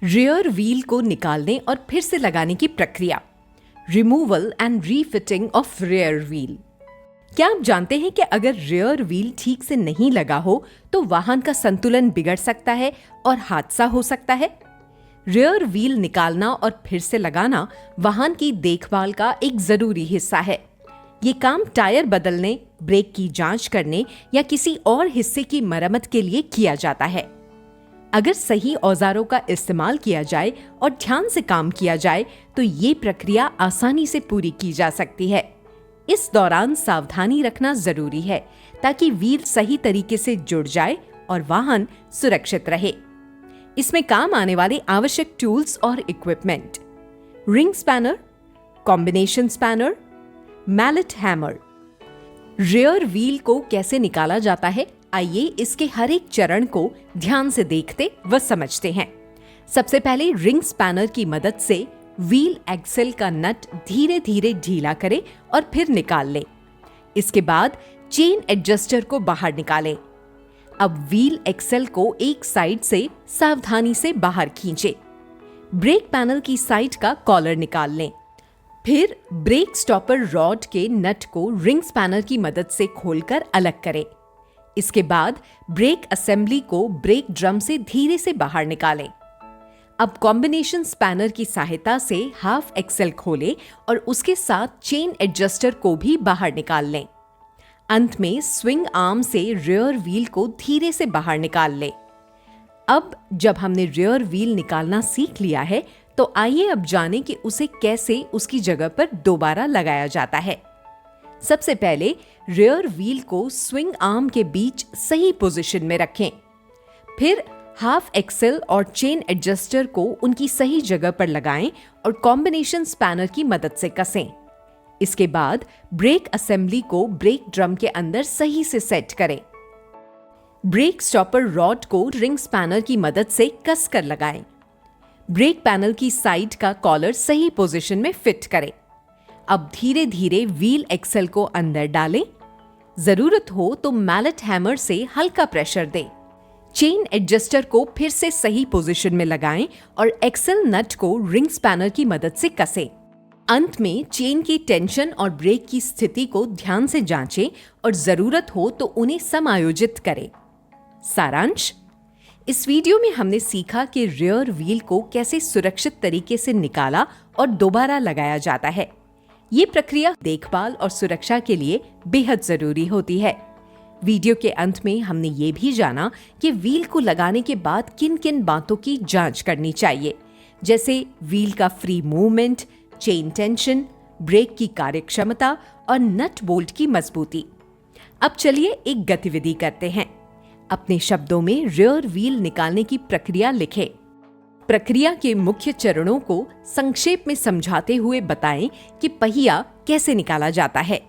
Rear wheel को निकालने और फिर से लगाने की प्रक्रिया, removal and refitting of rear wheel. क्या आप जानते हैं कि अगर रियर व्हील ठीक से नहीं लगा हो तो वाहन का संतुलन बिगड़ सकता है और हादसा हो सकता है। रियर व्हील निकालना और फिर से लगाना वाहन की देखभाल का एक जरूरी हिस्सा है। ये काम टायर बदलने, ब्रेक की जांच करने या किसी और हिस्से की मरम्मत के लिए किया जाता है। अगर सही औजारों का इस्तेमाल किया जाए और ध्यान से काम किया जाए तो ये प्रक्रिया आसानी से पूरी की जा सकती है। इस दौरान सावधानी रखना जरूरी है ताकि व्हील सही तरीके से जुड़ जाए और वाहन सुरक्षित रहे। इसमें काम आने वाले आवश्यक टूल्स और equipment: ring spanner, combination spanner, mallet hammer. Rear wheel को कैसे निकाला जाता है, आइए इसके हर एक चरण को ध्यान से देखते व समझते हैं। सबसे पहले रिंग स्पैनर की मदद से व्हील एक्सेल का नट धीरे धीरे ढीला करें और फिर निकाल लें। इसके बाद चेन एडजस्टर को बाहर निकालें। अब व्हील एक्सेल को एक साइड से सावधानी से बाहर खींचें। ब्रेक पैनल की साइड का कॉलर निकाल लें। फिर ब्रेक स्टॉपर रॉड के नट को रिंग स्पैनर की मदद से खोलकर अलग करें। इसके बाद ब्रेक असेंबली को ब्रेक ड्रम से धीरे से बाहर निकालें। अब कॉम्बिनेशन स्पैनर की सहायता से हाफ एक्सेल खोलें और उसके साथ चेन एडजस्टर को भी बाहर निकाल लें। अंत में स्विंग आर्म से रियर व्हील को धीरे से बाहर निकाल लें। अब जब हमने रियर व्हील निकालना सीख लिया है तो आइए अब जानें कि उसे कैसे उसकी जगह पर दोबारा लगाया जाता है। सबसे पहले रियर व्हील को स्विंग आर्म के बीच सही पोजीशन में रखें। फिर हाफ एक्सेल और चेन एडजस्टर को उनकी सही जगह पर लगाएं और कॉम्बिनेशन स्पैनर की मदद से कसें। इसके बाद ब्रेक असेंबली को ब्रेक ड्रम के अंदर सही से सेट करें। ब्रेक स्टॉपर रॉड को रिंग स्पैनर की मदद से कस कर लगाएं। ब्रेक पैनल की साइड का कॉलर सही पोजीशन में फिट करें। अब धीरे धीरे व्हील एक्सेल को अंदर डालें। जरूरत हो तो मैलेट हैमर से हल्का प्रेशर दें। चेन एडजस्टर को फिर से सही पोजीशन में लगाएं और एक्सेल नट को रिंग स्पैनर की मदद से कसें। अंत में चेन की टेंशन और ब्रेक की स्थिति को ध्यान से जांचें और जरूरत हो तो उन्हें समायोजित करें। सारांश: इस वीडियो में हमने सीखा कि रियर व्हील को कैसे सुरक्षित तरीके से निकाला और दोबारा लगाया जाता है। ये प्रक्रिया देखभाल और सुरक्षा के लिए बेहद जरूरी होती है। वीडियो के अंत में हमने ये भी जाना कि व्हील को लगाने के बाद किन किन बातों की जांच करनी चाहिए, जैसे व्हील का free movement, chain tension, brake की कार्यक्षमता और नट बोल्ट की मजबूती। अब चलिए एक गतिविधि करते हैं। अपने शब्दों में रियर व्हील निकालने की प्रक्रिया लिखें। प्रक्रिया के मुख्य चरणों को संक्षेप में समझाते हुए बताएं कि पहिया कैसे निकाला जाता है।